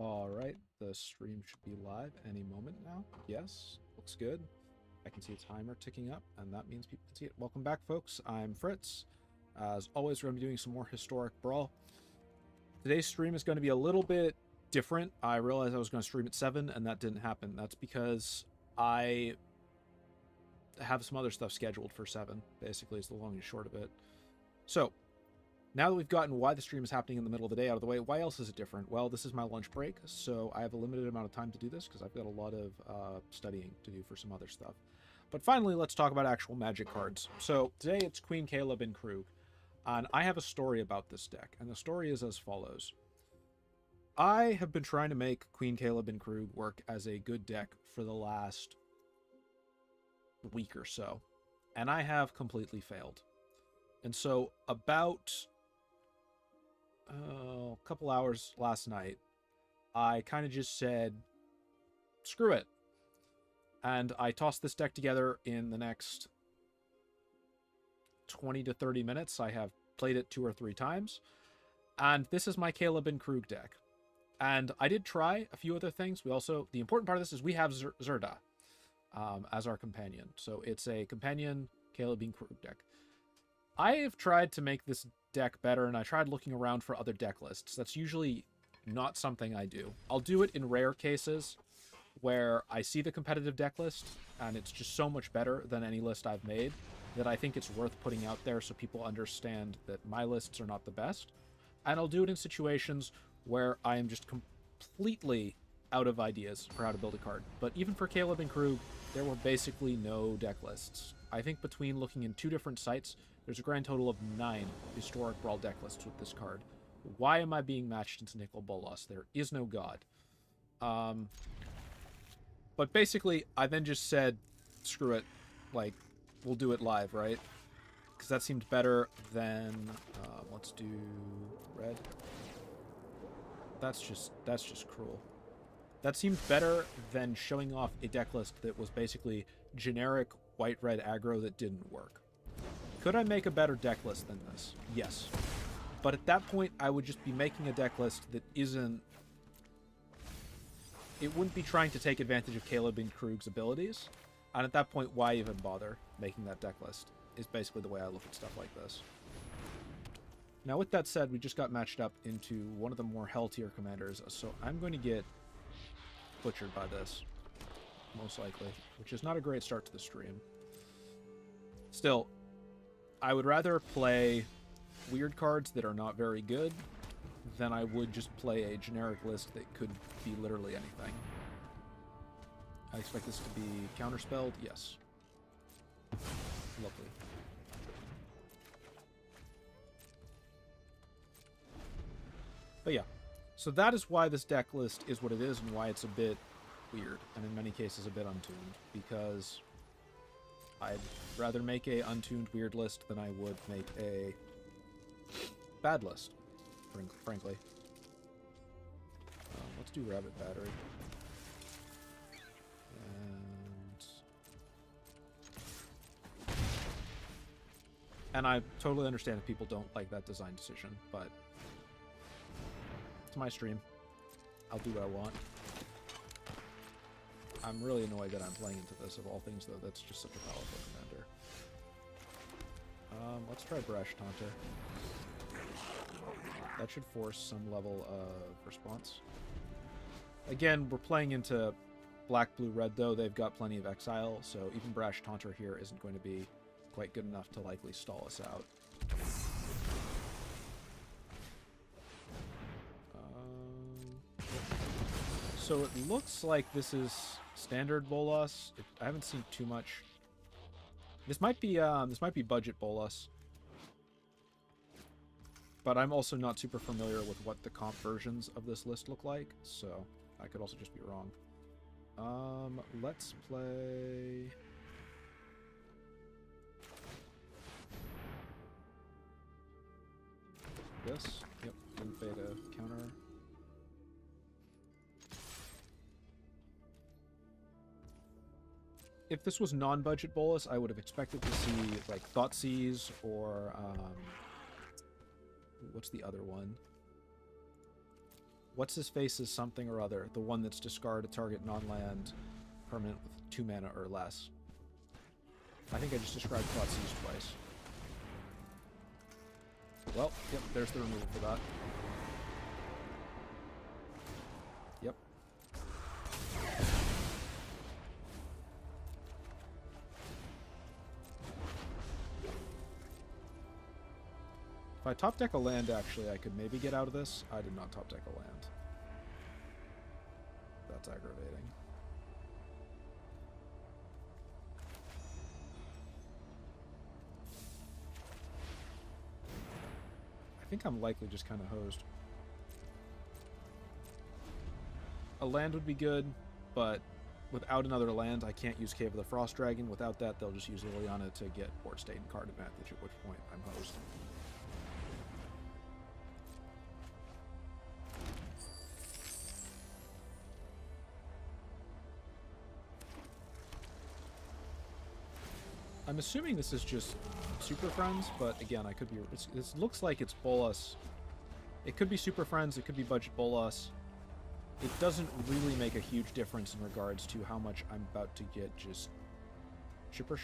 Alright, the stream should be live any moment now. Yes, looks good. I can see a timer ticking up, and that means people can see it. Welcome back, folks. I'm Fritz. As always, we're going to be doing some more historic Brawl. Today's stream is going to be a little bit different. I realized I was going to stream at 7, and that didn't happen. That's because I have some other stuff scheduled for 7, basically, is the long and short of it. So, now that we've gotten why the stream is happening in the middle of the day out of the way, why else is it different? Well, this is my lunch break, so I have a limited amount of time to do this because I've got a lot of studying to do for some other stuff. But finally, let's talk about actual Magic cards. So today it's Queen Kayla bin-Kroog, and I have a story about this deck, and the story is as follows. I have been trying to make Queen Kayla bin-Kroog work as a good deck for the last week or so, and I have completely failed. And so about a couple hours last night, I kind of just said, screw it. And I tossed this deck together in the next 20 to 30 minutes. I have played it 2 or 3 times. And this is my Kayla bin-Kroog deck. And I did try a few other things. The important part of this is we have Zerda as our companion. So it's a companion Kayla bin-Kroog deck. I have tried to make this deck better, and I tried looking around for other deck lists. That's usually not something I do. I'll do it in rare cases where I see the competitive deck list, and it's just so much better than any list I've made that I think it's worth putting out there so people understand that my lists are not the best. And I'll do it in situations where I am just completely out of ideas for how to build a card. But even for Kayla bin-Kroog, there were basically no deck lists. I think between looking in 2 different sites, there's a grand total of 9 historic Brawl deck lists with this card. Why am I being matched into Nicol Bolas? There is no god. But basically, I then just said, screw it. Like, we'll do it live, right? Because that seemed better than... let's do red. That's just cruel. That seemed better than showing off a deck list that was basically generic white-red aggro that didn't work. Could I make a better deck list than this? Yes. But at that point, I would just be making a deck list that isn't... It wouldn't be trying to take advantage of Kayla bin-Kroog's abilities. And at that point, why even bother making that deck list? Is basically the way I look at stuff like this. Now, with that said, we just got matched up into one of the more hell tier commanders, so I'm going to get butchered by this, most likely, which is not a great start to the stream. Still, I would rather play weird cards that are not very good than I would just play a generic list that could be literally anything. I expect this to be counterspelled. Yes. Lovely. But yeah, so that is why this deck list is what it is and why it's a bit weird, and in many cases a bit untuned, because I'd rather make a untuned weird list than I would make a bad list, frankly. Let's do Rabbit Battery. And I totally understand if people don't like that design decision, but it's my stream. I'll do what I want. I'm really annoyed that I'm playing into this, of all things, though. That's just such a powerful commander. Let's try Brash Taunter. That should force some level of response. Again, we're playing into black, blue, red, though. They've got plenty of exile, so even Brash Taunter here isn't going to be quite good enough to likely stall us out. So it looks like this is standard Bolas. I haven't seen too much. This might be budget Bolas, but I'm also not super familiar with what the comp versions of this list look like, so I could also just be wrong. Let's play. This. Yep. Blue Beta counter. If this was non-budget Bolas, I would have expected to see, like, Thoughtseize or, what's the other one? What's his face is something or other. The one that's discard a target non-land permanent with 2 mana or less. I think I just described Thoughtseize twice. Well, yep, there's the removal for that. Yep. If I top deck a land, actually, I could maybe get out of this. I did not top deck a land. That's aggravating. I think I'm likely just kind of hosed. A land would be good, but without another land, I can't use Cave of the Frost Dragon. Without that, they'll just use Liliana to get board state and card advantage, at which point I'm hosed. I'm assuming this is just Super Friends, but again, I could be... It looks like it's Bolas. It could be Super Friends, it could be Budget Bolas. It doesn't really make a huge difference in regards to how much I'm about to get just... Tripper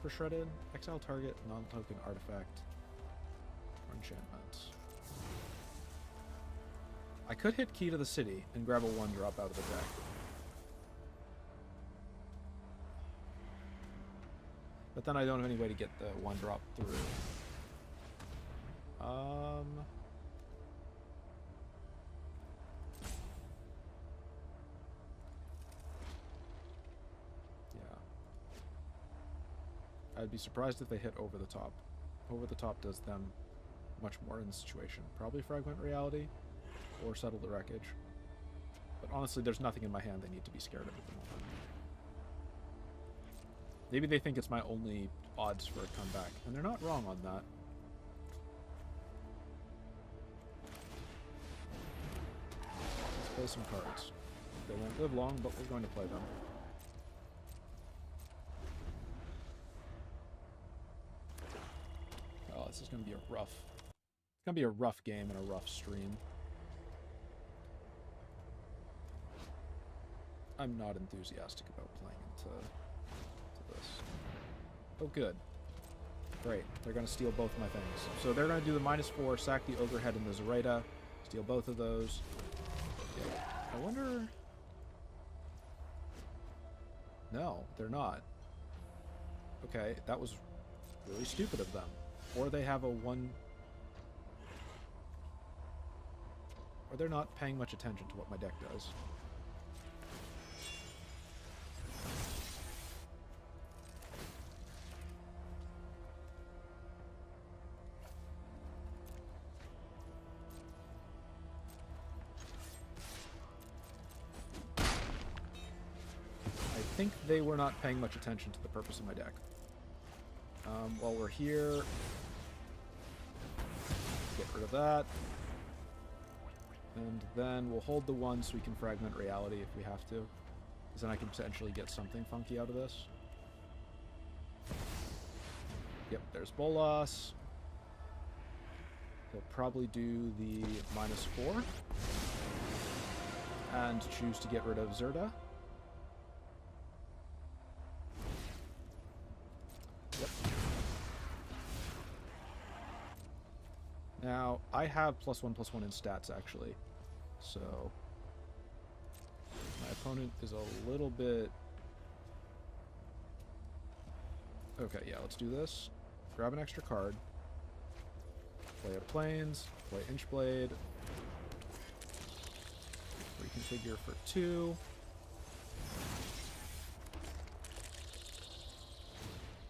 Shredded? Exile target, non-token artifact. Or enchantment. I could hit Key to the City and grab a 1-drop out of the deck. But then I don't have any way to get the 1-drop through. Yeah. I'd be surprised if they hit Over the Top. Over the Top does them much more in this situation. Probably Fragment Reality or Settle the Wreckage. But honestly, there's nothing in my hand they need to be scared of at the moment. Maybe they think it's my only odds for a comeback, and they're not wrong on that. Let's play some cards. They won't live long, but we're going to play them. Oh, this is going to be a rough... It's going to be a rough game and a rough stream. I'm not enthusiastic about playing into this. Oh, good. Great. They're going to steal both of my things. So they're going to do the -4, sack the Ogre Head and the Zoraida, steal both of those. Yeah. I wonder... No, they're not. Okay, that was really stupid of them. Or they have a 1... Or they're not paying much attention to what my deck does. I think they were not paying much attention to the purpose of my deck. While we're here, get rid of that. And then we'll hold the 1 so we can Fragment Reality if we have to. Because then I can potentially get something funky out of this. Yep, there's Bolas. He'll probably do the -4. And choose to get rid of Zerda. Yep. Now, I have +1/+1 in stats, actually. So, my opponent is a little bit... Okay, yeah, let's do this. Grab an extra card. Play a Plains. Play Inchblade. Reconfigure for 2.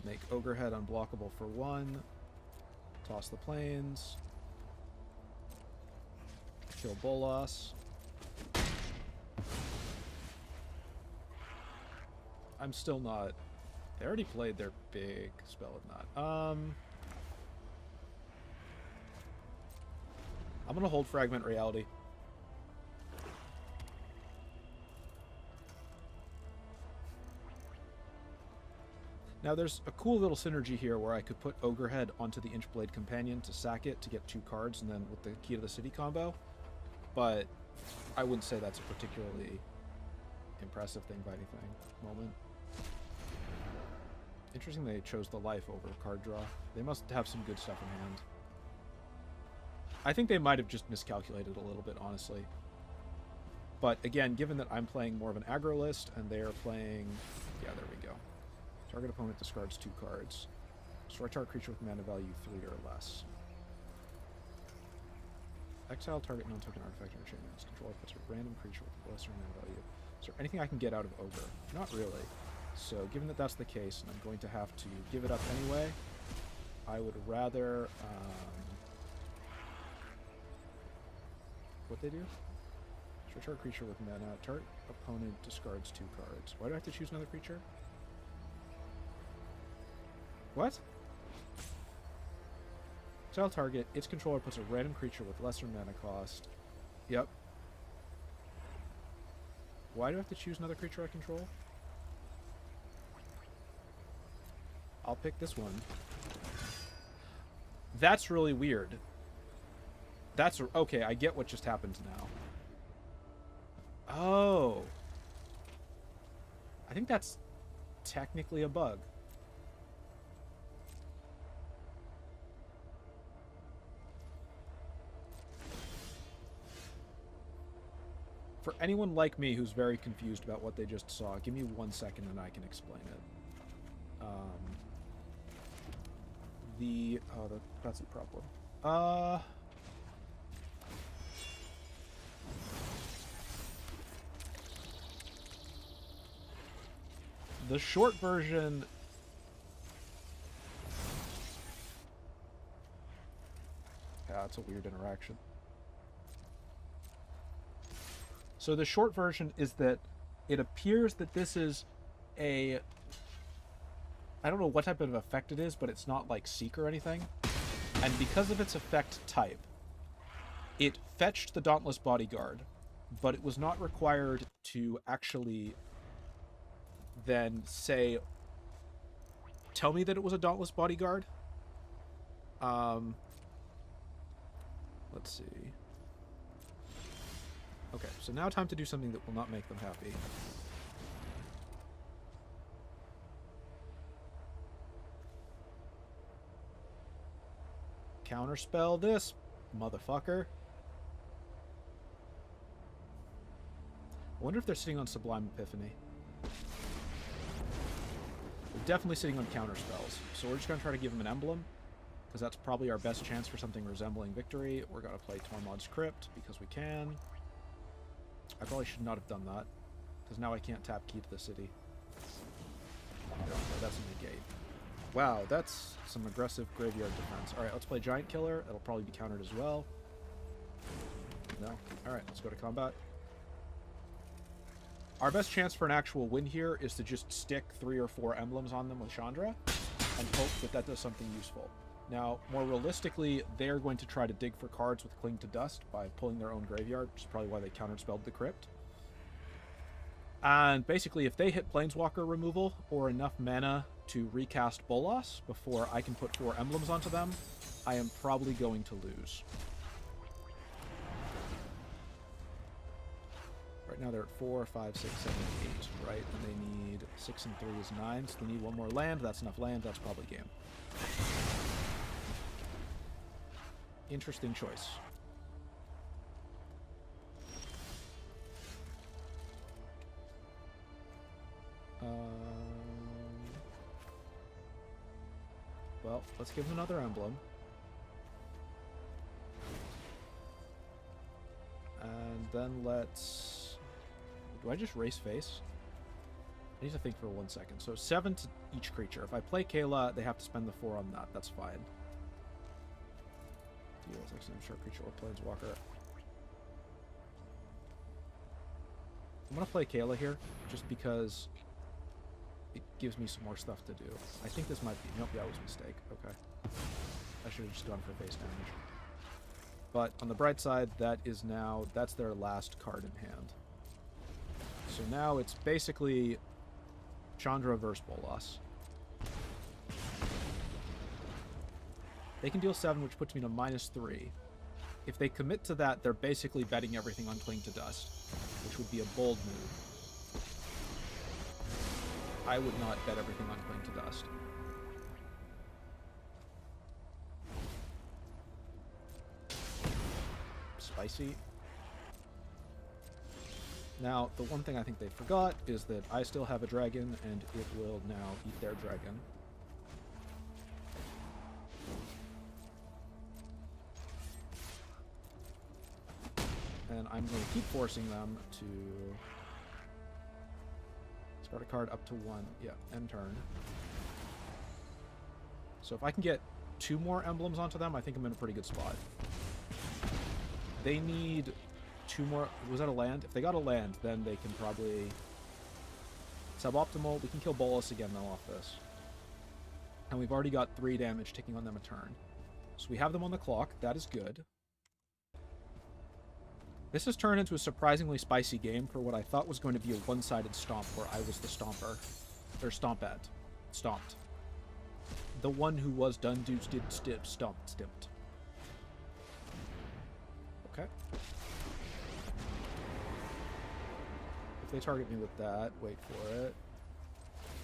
Make Ogre Head unblockable for 1. Toss the Plains. Kill Bolas. I'm still not... They already played their big spell of not. I'm gonna hold Fragment Reality. Now there's a cool little synergy here where I could put Ogre Head onto the Inchblade Companion to sack it to get 2 cards and then with the Key to the City combo. But I wouldn't say that's a particularly impressive thing by anything. Moment. Interesting they chose the life over card draw. They must have some good stuff in hand. I think they might have just miscalculated a little bit, honestly. But again, given that I'm playing more of an aggro list and they're playing... Yeah, there we go. Target opponent discards 2 cards. Destroy target creature with mana value 3 or less. Exile target non-token artifact or enchantment. Control puts a random creature with lesser mana value. Is there anything I can get out of Ogre? Not really. So given that that's the case, and I'm going to have to give it up anyway, I would rather... what they do? Destroy target creature with mana. Target opponent discards 2 cards. Why do I have to choose another creature? What? Exile target, its controller puts a random creature with lesser mana cost. Yep. Why do I have to choose another creature I control? I'll pick this one. That's really weird. That's... Okay, I get what just happened now. Oh. I think that's technically a bug. For anyone like me who's very confused about what they just saw, give me 1 second and I can explain it. That's a problem. The short version... Yeah, it's a weird interaction. So the short version is that it appears that this is a... I don't know what type of effect it is, but it's not like Seek or anything. And because of its effect type, it fetched the Dauntless Bodyguard, but it was not required to actually then say, tell me that it was a Dauntless Bodyguard. Let's see. Okay, so now time to do something that will not make them happy. Counterspell this, motherfucker. I wonder if they're sitting on Sublime Epiphany. They're definitely sitting on counterspells, so we're just going to try to give them an emblem, because that's probably our best chance for something resembling victory. We're going to play Tormod's Crypt, because we can. I probably should not have done that, because now I can't tap Key to the City. Oh, that's a negate. Wow, that's some aggressive graveyard defense. Alright, let's play Giant Killer. It'll probably be countered as well. No? Alright, let's go to combat. Our best chance for an actual win here is to just stick 3 or 4 emblems on them with Chandra and hope that that does something useful. Now, more realistically, they're going to try to dig for cards with Cling to Dust by pulling their own graveyard, which is probably why they counterspelled the Crypt. And basically, if they hit Planeswalker removal or enough mana to recast Bolas before I can put 4 emblems onto them, I am probably going to lose. Right now they're at 4, 5, 6, 7, 8, right? And they need 6 and 3 is 9, so they need 1 more land. That's enough land. That's probably game. Interesting choice. Well, let's give him another emblem. And then let's... Do I just race face? I need to think for 1 second. So 7 to each creature. If I play Kayla, they have to spend the 4 on that. That's fine. Deals like some sharp creature or Planeswalker. I'm going to play Kayla here, just because it gives me some more stuff to do. I think this might be... Nope, that was a mistake. Okay. I should have just gone for face damage. But on the bright side, that is now... That's their last card in hand. So now it's basically Chandra versus Bolas. They can deal 7, which puts me to -3. If they commit to that, they're basically betting everything on Cling to Dust, which would be a bold move. I would not bet everything on Cling to Dust. Spicy. Now, the one thing I think they forgot is that I still have a dragon, and it will now eat their dragon. And I'm going to keep forcing them to discard a card up to 1. Yeah, end turn. So if I can get 2 more emblems onto them, I think I'm in a pretty good spot. They need 2 more... Was that a land? If they got a land, then they can probably... Suboptimal. We can kill Bolus again, though, off this. And we've already got 3 damage ticking on them a turn. So we have them on the clock. That is good. This has turned into a surprisingly spicy game for what I thought was going to be a one-sided stomp where I was the stomper. Or stomped. Stomped. The one who was done, dudes did stomped, stimped. Okay. If they target me with that, wait for it.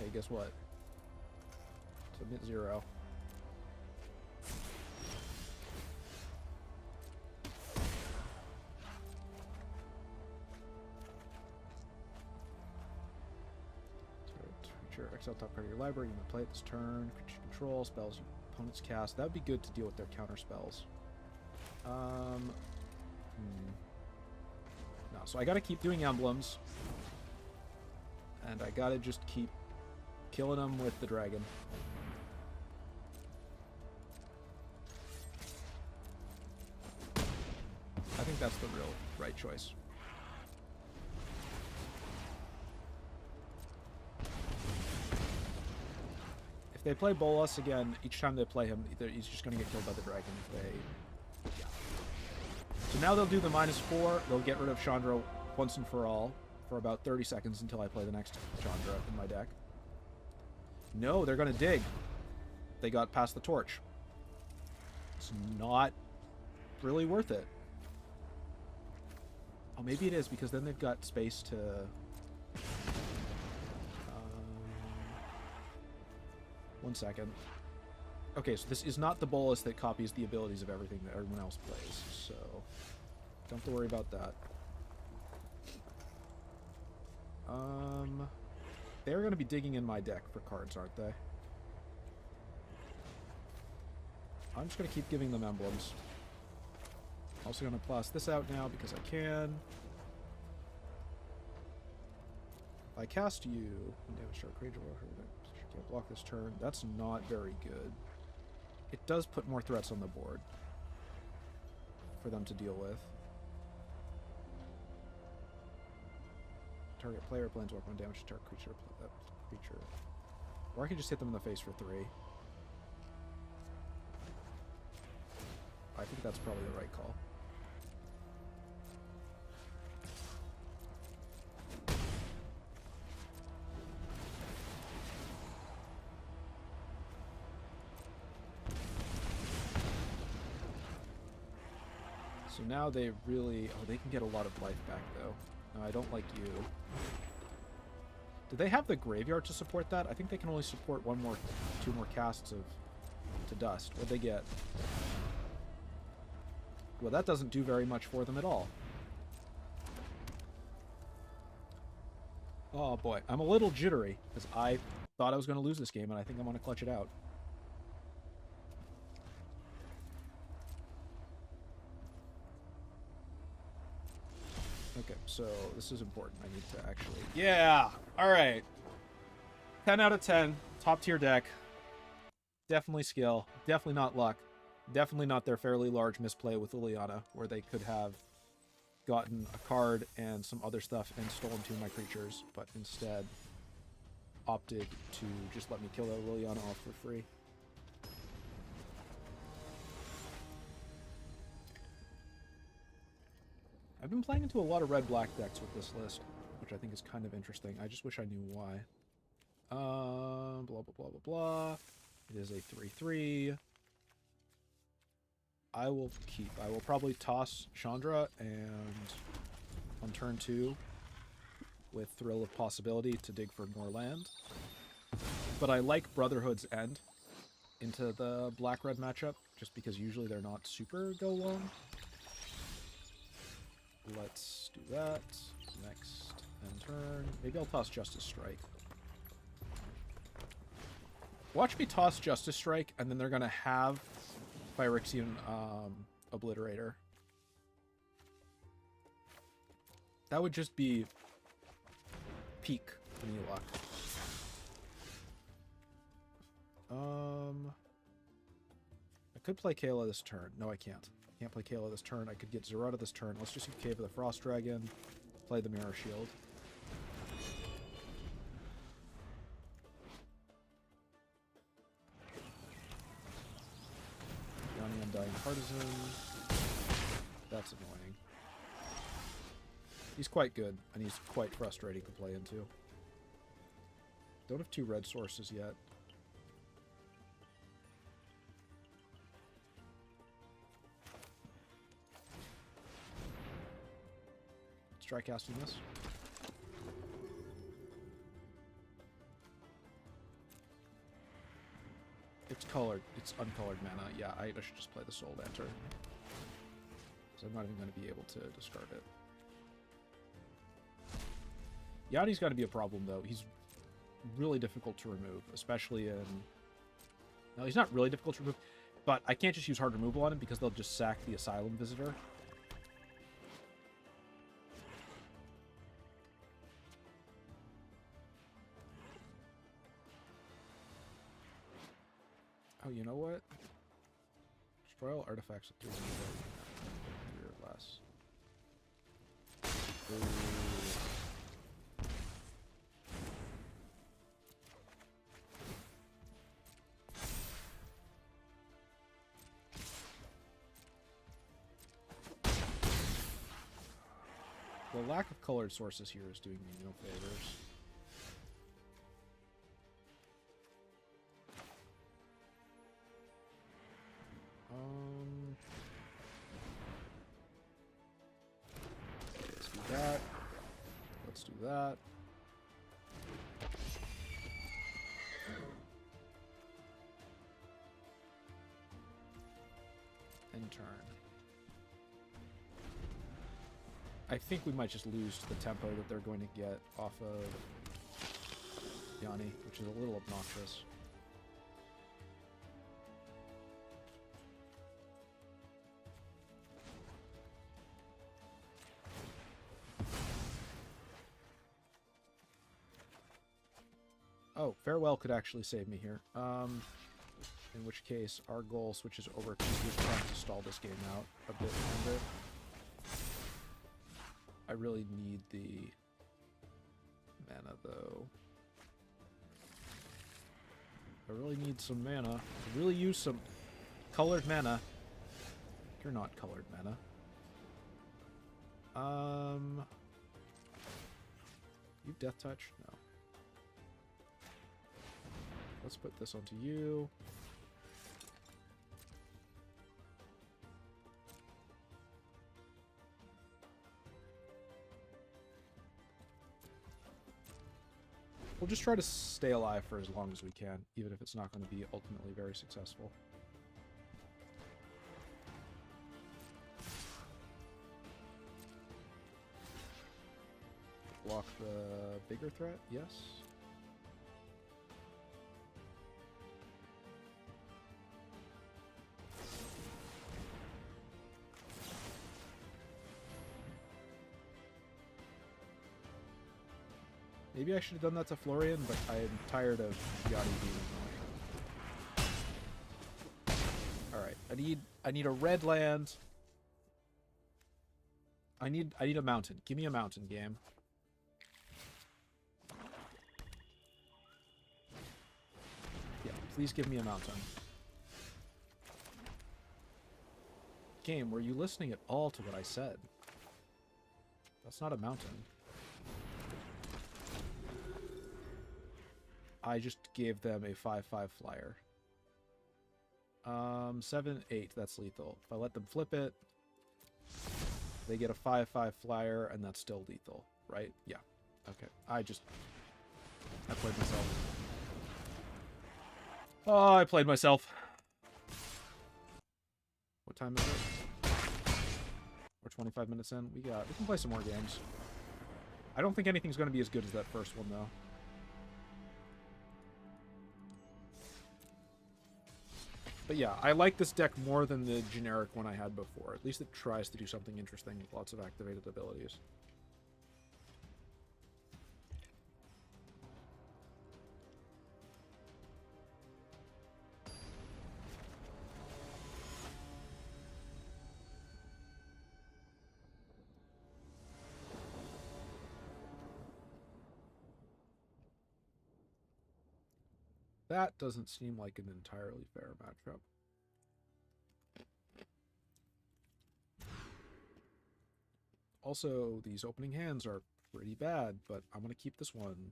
Okay, guess what? Submit 0. Exile top card of your library. You may play it this turn. Creature control spells your opponents cast. That would be good to deal with their counter spells. No, so I gotta keep doing emblems. And I gotta just keep killing them with the dragon. I think that's the real right choice. If they play Bolas again, each time they play him, he's just going to get killed by the dragon. Yeah. So now they'll do the -4. They'll get rid of Chandra once and for all for about 30 seconds until I play the next Chandra in my deck. No, they're going to dig. They got past the torch. It's not really worth it. Oh, maybe it is, because then they've got space to... One second. Okay, so this is not the Bolus that copies the abilities of everything that everyone else plays, so don't have to worry about that. They're going to be digging in my deck for cards, aren't they? I'm just going to keep giving them emblems. Also going to blast this out now because I can. If I cast you, damage our creature, can't block this turn. That's not very good. It does put more threats on the board for them to deal with. Target player, planeswalker, 1 damage to target creature. Or I can just hit them in the face for 3. I think that's probably the right call. So now they really... Oh, they can get a lot of life back, though. No, I don't like you. Do they have the graveyard to support that? I think they can only support 2 more casts of to dust. What'd they get? Well, that doesn't do very much for them at all. Oh, boy. I'm a little jittery, because I thought I was going to lose this game, and I think I'm going to clutch it out. Okay, so this is important. I need to actually... Yeah! Alright. 10 out of 10. Top tier deck. Definitely skill. Definitely not luck. Definitely not their fairly large misplay with Liliana, where they could have gotten a card and some other stuff and stolen 2 of my creatures, but instead opted to just let me kill that Liliana off for free. I've been playing into a lot of red-black decks with this list, which I think is kind of interesting. I just wish I knew why. Blah, blah, blah, blah, blah. It is a 3/3. I will keep. I will probably toss Chandra, and on turn 2, with Thrill of Possibility, to dig for more land. But I like Brotherhood's End into the black-red matchup, just because usually they're not super go long. Let's do that. Next end turn. Maybe I'll toss Justice Strike. Watch me toss Justice Strike, and then they're going to have Phyrexian Obliterator. That would just be peak any luck. I could play Kayla this turn. No, I can't. I can't play Kayla this turn. I could get Zerata this turn. Let's just Cave of the Frost Dragon, play the Mirror Shield. Yanni Undying Partisan. That's annoying. He's quite good, and he's quite frustrating to play into. Don't have 2 red sources yet. Let's try casting this. It's colored. It's uncolored mana. Yeah, I should just play the Soul Lantern. So I'm not even going to be able to discard it. Yanni's got to be a problem, though. He's really difficult to remove, especially in... No, he's not really difficult to remove, but I can't just use hard removal on him because they'll just sack the Asylum Visitor. Oh, you know what? Destroy all artifacts with 3 or less. Ooh. The lack of colored sources here is doing me no favors. Let's do that. Let's do that. And turn. I think we might just lose to the tempo that they're going to get off of Yanni, which is a little obnoxious. Oh, Farewell could actually save me here. In which case, our goal switches over to trying to stall this game out a bit longer. I really need the mana, though. I really need some mana. I really use some colored mana. You're not colored mana. You Death Touch? No. Let's put this onto you. We'll just try to stay alive for as long as we can, even if it's not going to be ultimately very successful. Block the bigger threat, yes. Maybe I should have done that to Florian, but I'm tired of Yanni being annoying. Alright, I need a red land. I need a mountain. Give me a mountain, game. Yeah, please give me a mountain. Game, were you listening at all to what I said? That's not a mountain. I just gave them a 5/5 flyer. 7, 8. That's lethal. If I let them flip it, they get a 5/5 flyer, and that's still lethal, right? Yeah. Okay. I played myself. Oh, I played myself. What time is it? We're 25 minutes in. We can play some more games. I don't think anything's going to be as good as that first one, though. But yeah, I like this deck more than the generic one I had before. At least it tries to do something interesting with lots of activated abilities. That doesn't seem like an entirely fair matchup. Also, these opening hands are pretty bad, but I'm going to keep this one.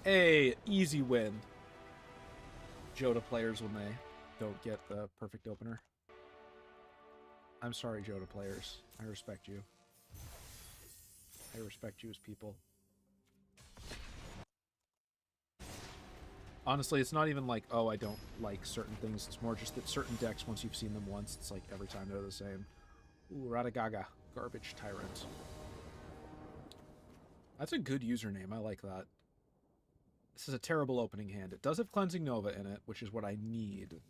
Hey, easy win. Joda players when they don't get the perfect opener. I'm sorry, Joda players. I respect you. I respect you as people. Honestly, it's not even like, oh, I don't like certain things. It's more just that certain decks, once you've seen them once, it's like every time they're the same. Ooh, Radagaga. Garbage Tyrant. That's a good username. I like that. This is a terrible opening hand. It does have Cleansing Nova in it, which is what I need.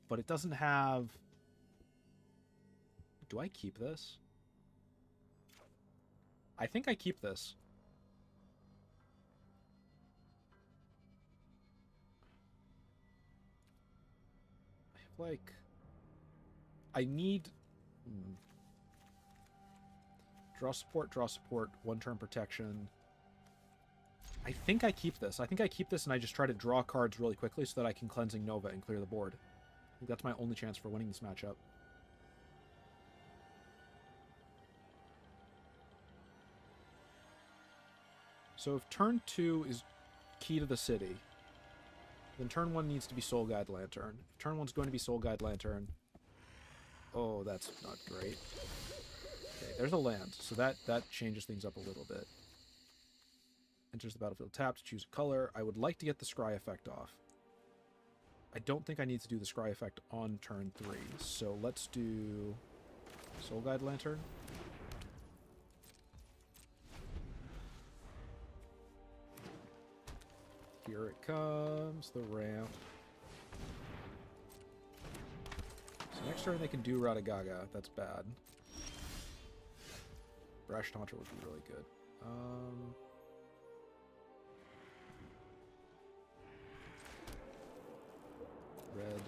But it doesn't have... Do I keep this? I think I keep this. I have, like... I need... Draw support, one-turn protection. I think I keep this. I think I keep this and I just try to draw cards really quickly so that I can Cleansing Nova and clear the board. I think that's my only chance for winning this matchup. So if turn 2 is key to the city, then turn 1 needs to be Soul Guide Lantern. If turn 1's going to be Soul Guide Lantern... Oh, that's not great. Okay, there's a land, so that changes things up a little bit. Enters the battlefield tapped, choose a color. I would like to get the Scry effect off. I don't think I need to do the Scry effect on turn 3, so let's do Soul Guide Lantern. Here it comes, the ramp. So next turn they can do Radagaga. That's bad. Brash Taunter would be really good. Red.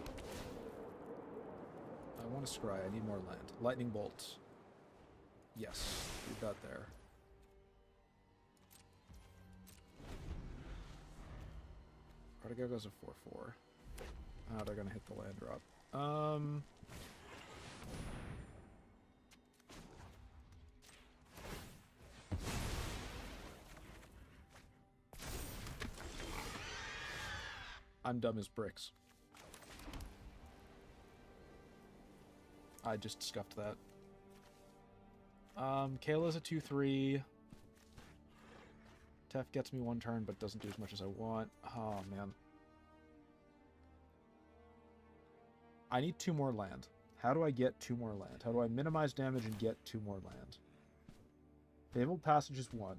I want to scry. I need more land. Lightning Bolt. Yes, leave that there. Radagaga's a 4/4. Oh, they're gonna hit the land drop. I'm dumb as bricks. I just scuffed that. Kayla's a 2/3. Tef gets me one turn, but doesn't do as much as I want. Oh, man. I need 2 more land. How do I get 2 more land? How do I minimize damage and get 2 more land? Fabled Passage is 1.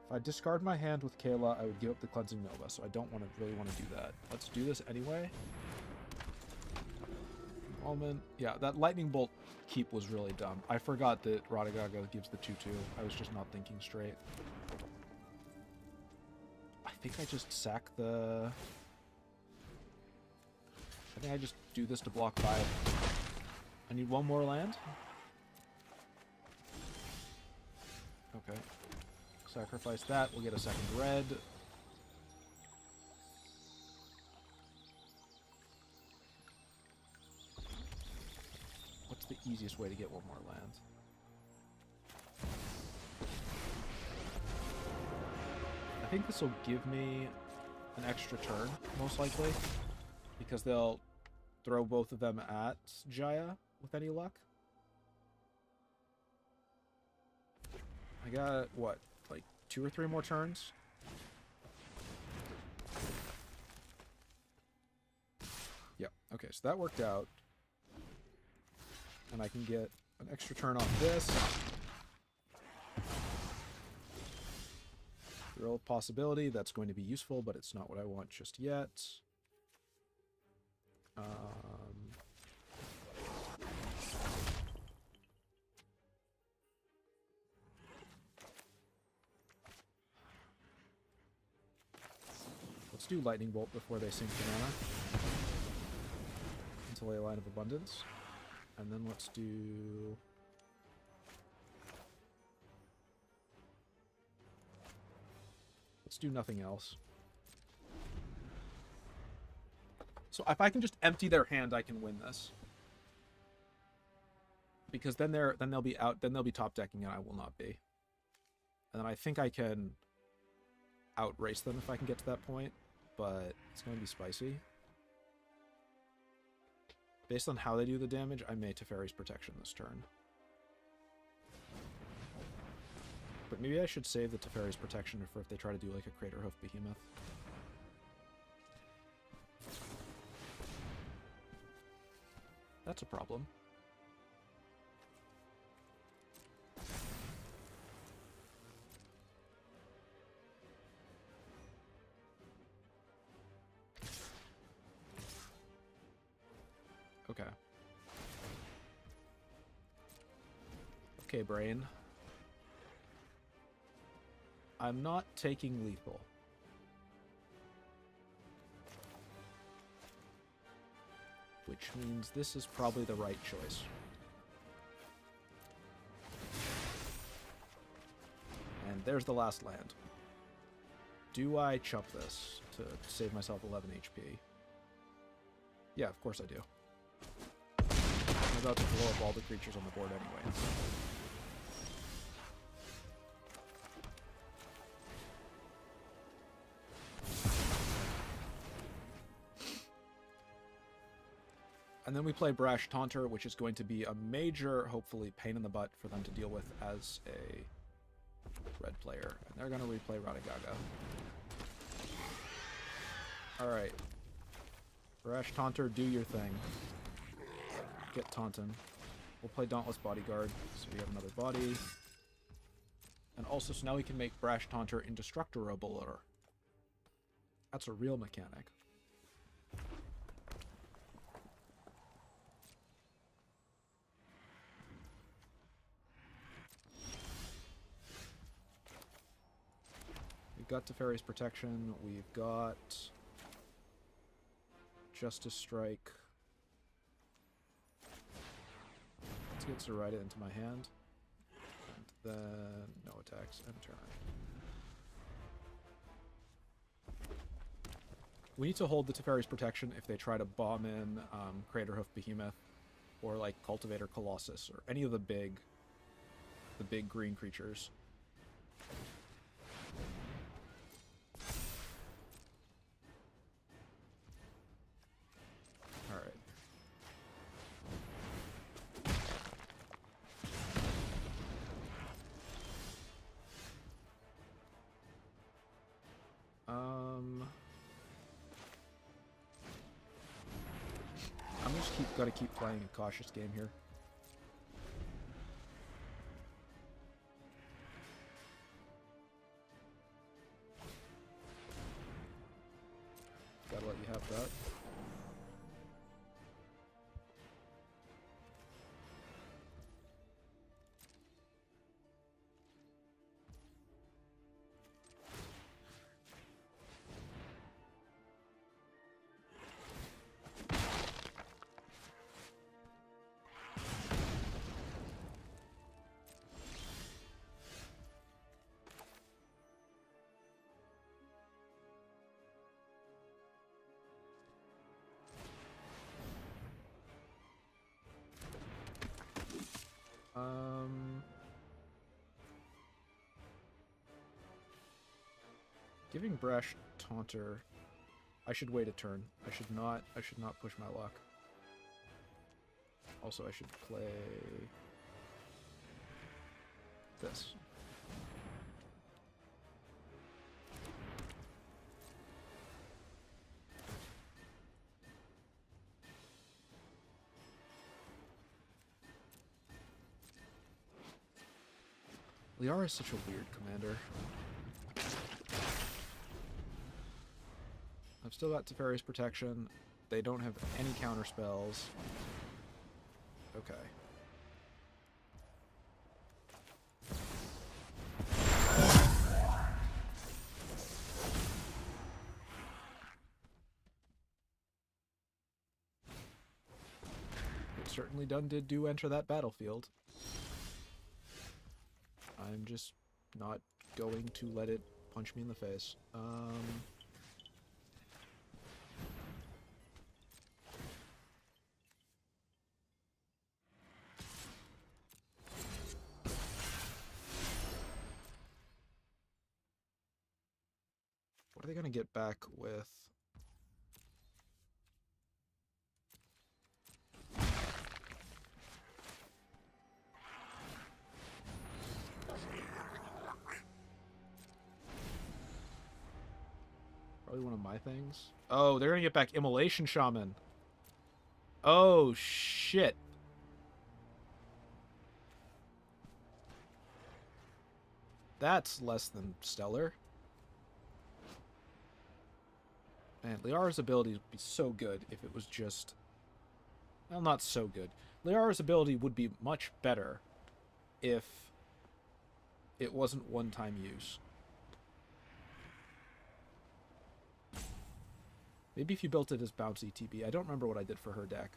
If I discard my hand with Kayla, I would give up the Cleansing Nova, so I don't really want to do that. Let's do this anyway. Almond. Yeah, that Lightning Bolt keep was really dumb. I forgot that Radagaga gives the 2/2. I was just not thinking straight. I think I just sack the... I think I just do this to block 5. I need 1 more land. Okay. Sacrifice that. We'll get a second red. What's the easiest way to get one more land. I think this will give me an extra turn, most likely, because they'll throw both of them at Jaya with any luck. I got, what, like 2 or 3 more turns? Yep, okay, so that worked out. And I can get an extra turn off this. Real possibility that's going to be useful, but it's not what I want just yet. Let's do Lightning Bolt before they sink the mana. Until a Line of Abundance. And then let's do... Let's do nothing else. So if I can just empty their hand, I can win this. Because then they'll be out, then they'll be top decking and I will not be. And then I think I can outrace them if I can get to that point, but it's going to be spicy. Based on how they do the damage, I may Teferi's Protection this turn. But maybe I should save the Teferi's Protection for if they try to do like a Crater Hoof Behemoth. That's a problem. Okay. Okay, brain. I'm not taking lethal. Which means this is probably the right choice. And there's the last land. Do I chump this to save myself 11 HP? Yeah, of course I do. I'm about to blow up all the creatures on the board anyway. And then we play Brash Taunter, which is going to be a major, hopefully, pain in the butt for them to deal with as a red player. And they're going to replay Radagaga. Alright. Brash Taunter, do your thing. Get Taunton. We'll play Dauntless Bodyguard, so we have another body. And also, so now we can make Brash Taunter indestructible. That's a real mechanic. We've got Teferi's Protection, we've got Justice Strike. Let's get Zoraida into my hand. And then no attacks and turn. We need to hold the Teferi's Protection if they try to bomb in Craterhoof Behemoth or like Cultivator Colossus or any of the big green creatures. Gotta keep playing a cautious game here. Gotta let you have that. Giving Brash Taunter. I should wait a turn. I should not push my luck. Also, I should play this. Liara is such a weird commander. I've still got Teferi's Protection. They don't have any counter spells. Okay. It certainly did enter that battlefield. I'm just not going to let it punch me in the face. What are they going to get back with? Probably one of my things. Oh, they're going to get back Immolation Shaman. Oh, shit. That's less than stellar. Man, Liara's ability would be so good if it was just... Well, not so good. Liara's ability would be much better if it wasn't one-time use. Maybe if you built it as bouncy TB. I don't remember what I did for her deck.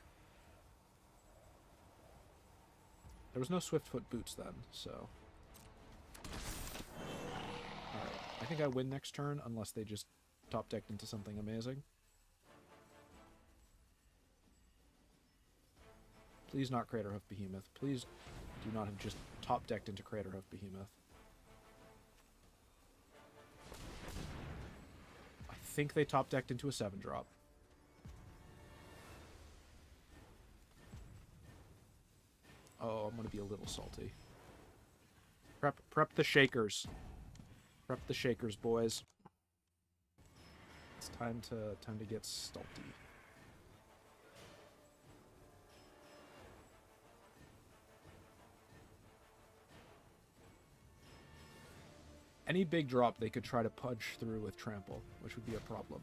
There was no Swiftfoot boots then, so... Alright, I think I win next turn, unless they just top decked into something amazing. Please not Craterhoof Behemoth. Please do not have just top decked into Craterhoof Behemoth. I think they top decked into a 7-drop. Oh, I'm gonna be a little salty. Prep the shakers. Prep the shakers, boys. It's time to get stulty. Any big drop they could try to punch through with trample, which would be a problem.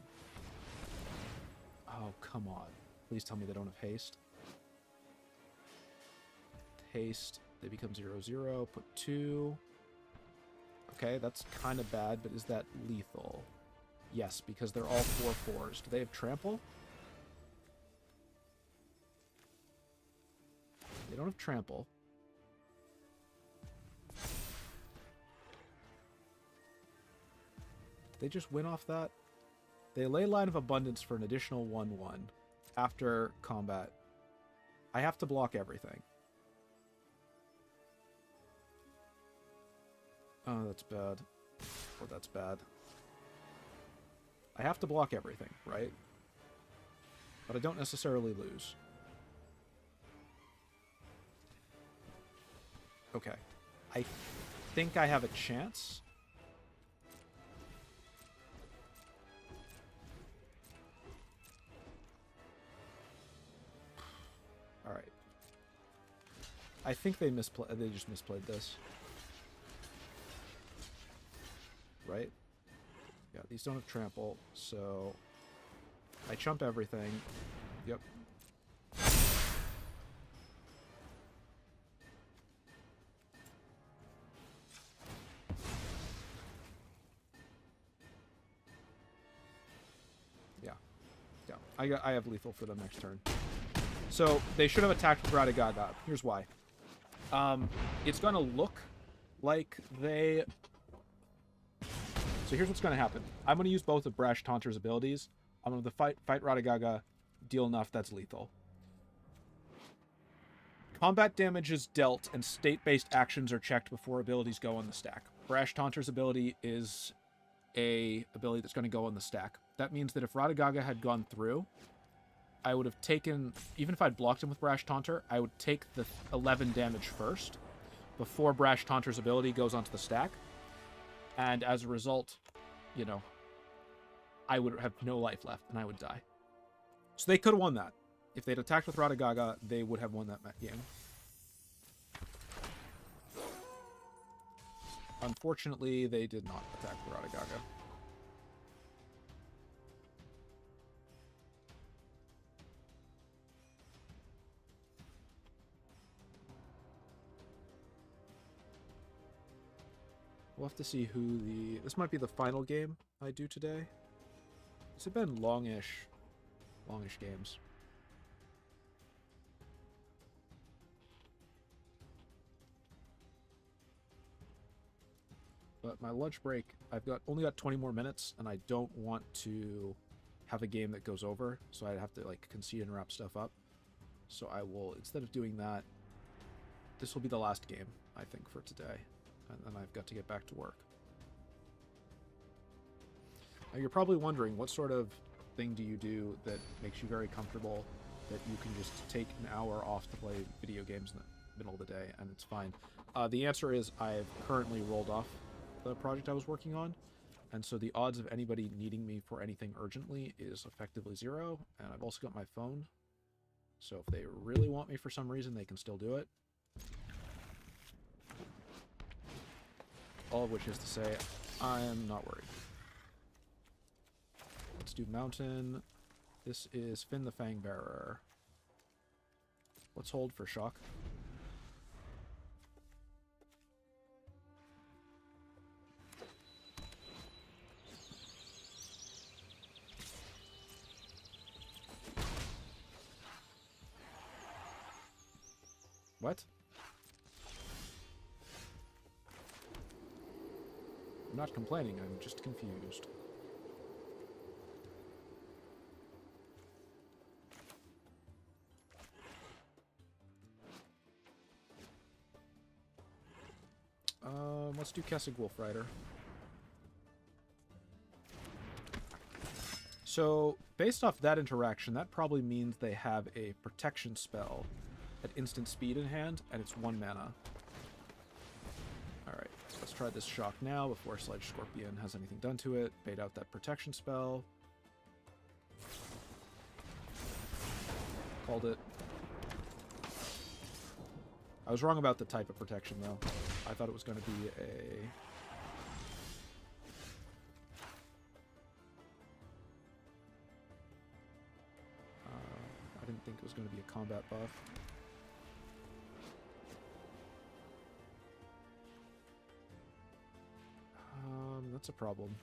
Oh, come on. Please tell me they don't have haste. Haste, they become 0/0, put 2. Okay, that's kind of bad, but is that lethal? Yes, because they're all 4/4s. Do they have trample? They don't have trample. Did they just win off that? They lay Line of Abundance for an additional 1/1 after combat. I have to block everything. Oh, that's bad. Oh, that's bad. I have to block everything, right? But I don't necessarily lose. Okay. I think I have a chance. Alright. I think they just misplayed this. Right? Yeah, these don't have trample, so I chump everything. Yep. Yeah. Yeah. I have lethal for them next turn. So they should have attacked with Radagaga. Here's why. It's gonna look like they... So here's what's going to happen. I'm going to use both of Brash Taunter's abilities. I'm going to fight Radagaga, deal enough that's lethal. Combat damage is dealt, and state-based actions are checked before abilities go on the stack. Brash Taunter's ability is a ability that's going to go on the stack. That means that if Radagaga had gone through, I would have taken, even if I'd blocked him with Brash Taunter, I would take the 11 damage first before Brash Taunter's ability goes onto the stack. And as a result, you know, I would have no life left and I would die. So they could have won that. If they'd attacked with Radagaga, they would have won that game. Unfortunately, they did not attack with Radagaga. We'll have to see who the... This might be the final game I do today. It's been longish games. But my lunch break, I've only got 20 more minutes, and I don't want to have a game that goes over, so I'd have to like concede and wrap stuff up. So I will, instead of doing that, this will be the last game, I think, for today. And then I've got to get back to work. Now you're probably wondering, what sort of thing do you do that makes you very comfortable that you can just take an hour off to play video games in the middle of the day and it's fine? The answer is I've currently rolled off the project I was working on, and so the odds of anybody needing me for anything urgently is effectively 0, and I've also got my phone, so if they really want me for some reason, they can still do it. All of which is to say, I am not worried. Let's do Mountain. This is Finn the Fangbearer. Let's hold for shock. What? I'm not complaining, I'm just confused. Let's do Kessig Wolf Rider. So, based off that interaction, that probably means they have a protection spell at instant speed in hand, and it's 1 mana. Alright, so let's try this shock now before Sledge Scorpion has anything done to it. Bait out that protection spell. Called it. I was wrong about the type of protection, though. I thought it was going to be a... I didn't think it was going to be a combat buff. That's a problem.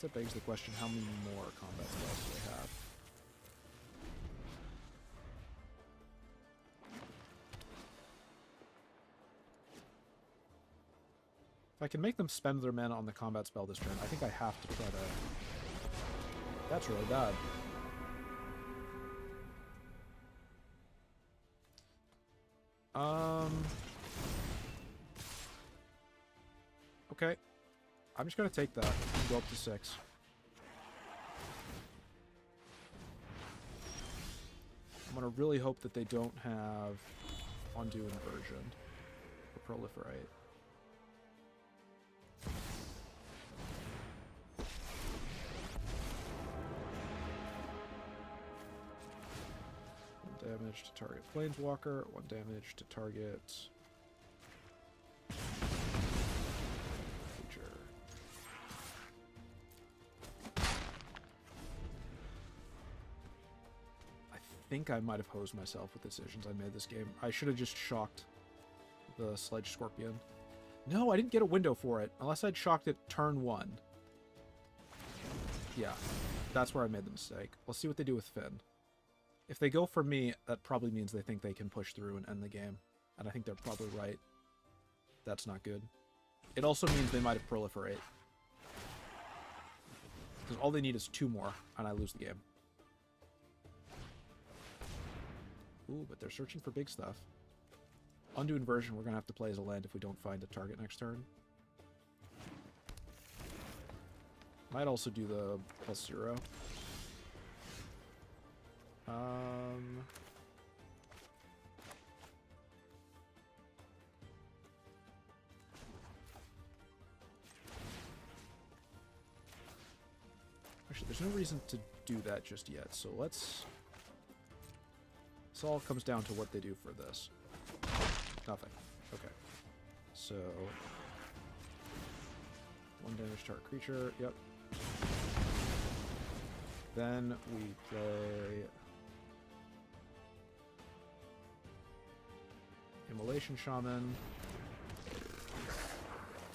That begs the question, how many more combat spells do they have? If I can make them spend their mana on the combat spell this turn, I think I have to try to... That's really bad. Okay. I'm just going to take that and go up to 6. I'm going to really hope that they don't have Undo Inversion or Proliferate. One damage to target Planeswalker, 1 damage to target... I think I might have hosed myself with decisions I made this game. I should have just shocked the Sledge Scorpion. No, I didn't get a window for it, unless I'd shocked it turn 1. Yeah, that's where I made the mistake. Let's see what they do with Finn. If they go for me, that probably means they think they can push through and end the game. And I think they're probably right. That's not good. It also means they might have Proliferate. Because all they need is 2 more, and I lose the game. Ooh, but they're searching for big stuff. Undo Inversion, we're going to have to play as a land if we don't find a target next turn. Might also do the +0. Actually, there's no reason to do that just yet, so let's... This all comes down to what they do for this. Nothing. Okay. So... 1 damage to our creature, yep. Then we play... Immolation Shaman.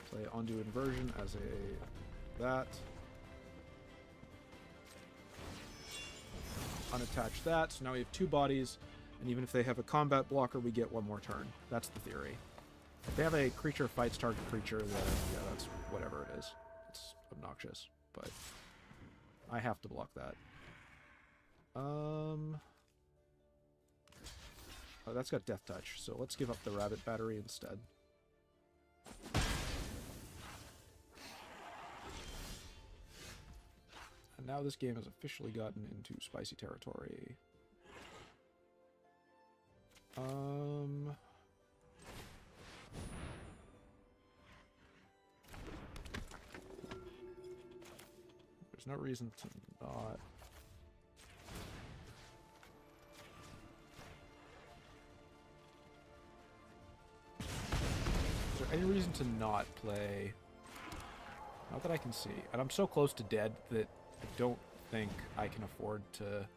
Play Undo Inversion as a... that. Unattach that, so now we have 2 bodies, and even if they have a combat blocker, we get 1 more turn. That's the theory. If they have a creature fights target creature, then yeah, that's whatever it is. It's obnoxious, but I have to block that. Oh, that's got Death Touch, so let's give up the Rabbit Battery instead. And now this game has officially gotten into spicy territory. There's no reason to not... Is there any reason to not play? Not that I can see. And I'm so close to dead that I don't think I can afford to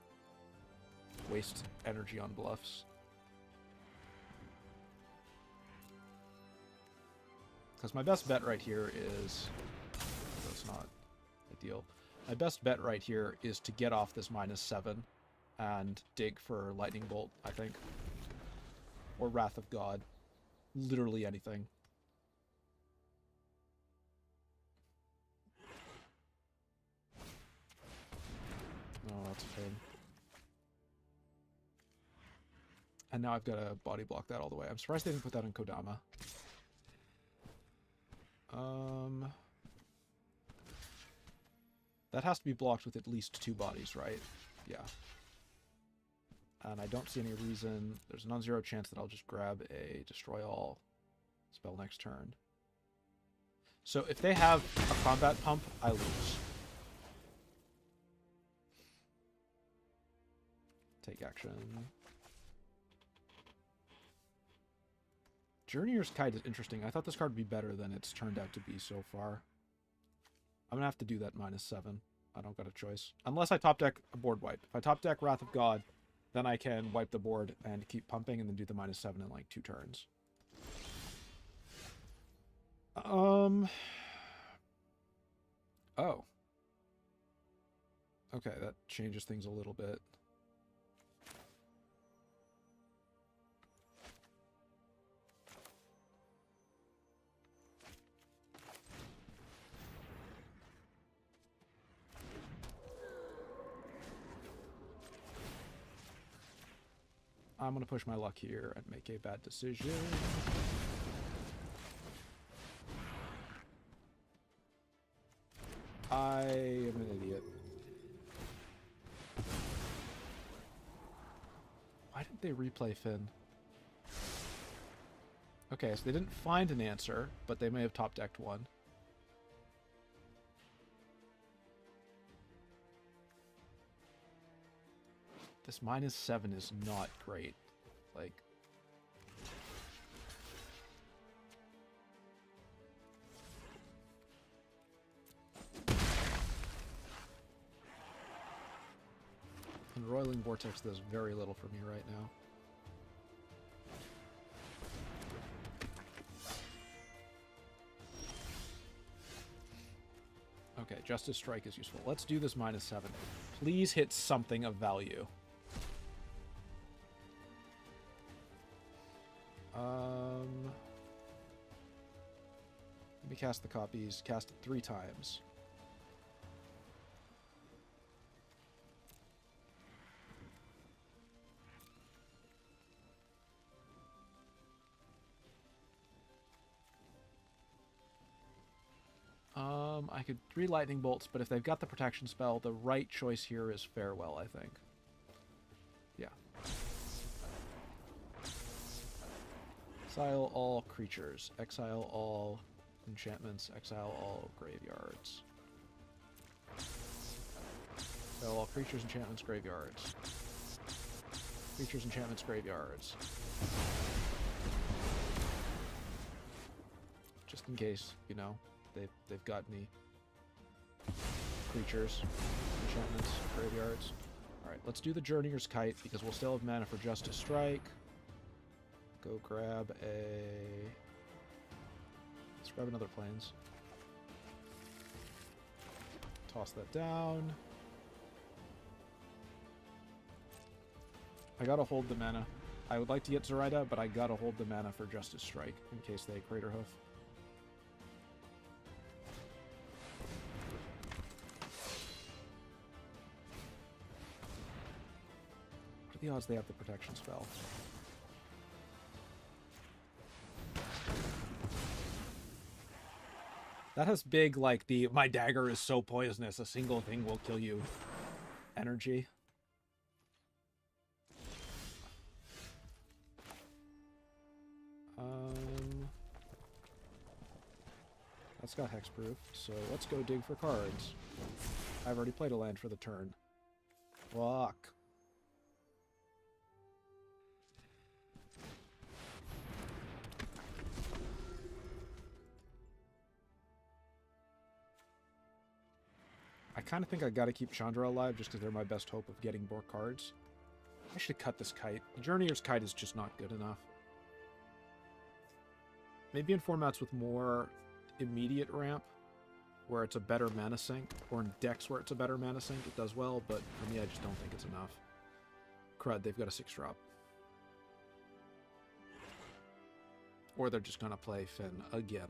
waste energy on bluffs. Because my best bet right here is... That's not ideal. My best bet right here is to get off this -7 and dig for Lightning Bolt, I think. Or Wrath of God. Literally anything. Oh, that's a pain. And now I've got to body block that all the way. I'm surprised they didn't put that in Kodama. That has to be blocked with at least 2 bodies, right? Yeah. And I don't see any reason... There's a non-zero chance that I'll just grab a Destroy All spell next turn. So if they have a combat pump, I lose. Take action. Journeyer's Kite is interesting. I thought this card would be better than it's turned out to be so far. I'm going to have to do that -7. I don't got a choice. Unless I top deck a board wipe. If I top deck Wrath of God, then I can wipe the board and keep pumping and then do the -7 in like 2 turns. Oh. Okay, that changes things a little bit. I'm going to push my luck here and make a bad decision. I am an idiot. Why didn't they replay Finn? Okay, so they didn't find an answer, but they may have top-decked one. This -7 is not great. Like... And Roiling Vortex does very little for me right now. Okay, Justice Strike is useful. Let's do this -7. Please hit something of value. Let me cast the copies. Cast it 3 times. I could 3 lightning bolts, but if they've got the protection spell, the right choice here is farewell, I think. Yeah. Exile all creatures. Exile all enchantments. Exile all graveyards. Exile all creatures, enchantments, graveyards. Creatures, enchantments, graveyards. Just in case, you know, they've got any creatures, enchantments, graveyards. Alright, let's do the Journeyer's Kite, because we'll still have mana for Justice Strike. Go grab a... Let's grab another Plains. Toss that down. I gotta hold the mana. I would like to get Zoraida, but I gotta hold the mana for Justice Strike, in case they Crater Hoof. What are the odds they have the protection spell? That has big, like, the my dagger is so poisonous, a single thing will kill you energy. That's got hexproof, so let's go dig for cards. I've already played a land for the turn. Fuck. I kind of think I gotta keep Chandra alive just because they're my best hope of getting more cards. I should cut this kite. The Journeyer's Kite is just not good enough. Maybe in formats with more immediate ramp, where it's a better mana sink, or in decks where it's a better mana sink, it does well, but for me, I just don't think it's enough. Crud, they've got a 6-drop. Or they're just gonna play Finn again.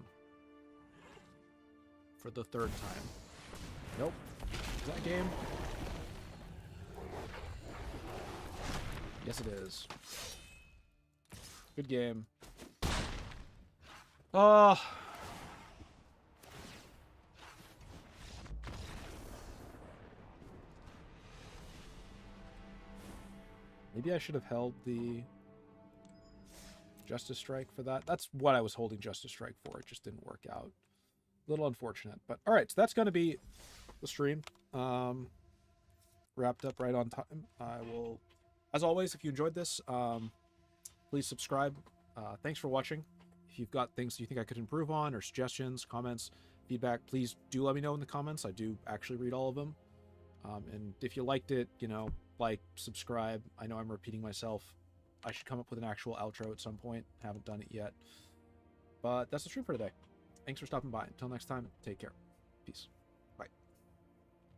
For the 3rd time. Nope. Is that a game? Yes, it is. Good game. Maybe I should have held the Justice Strike for that. That's what I was holding Justice Strike for. It just didn't work out. A little unfortunate. But alright, so that's going to be the stream. Wrapped up right on time. I will, as always, if you enjoyed this, please subscribe. Thanks for watching. If you've got things you think I could improve on, or suggestions, comments, feedback, please do let me know in the comments. I do actually read all of them. And if you liked it, you know, like, subscribe. I know I'm repeating myself. I should come up with an actual outro at some point. Haven't done it yet. But that's the stream for today. Thanks for stopping by. Until next time, take care. Peace.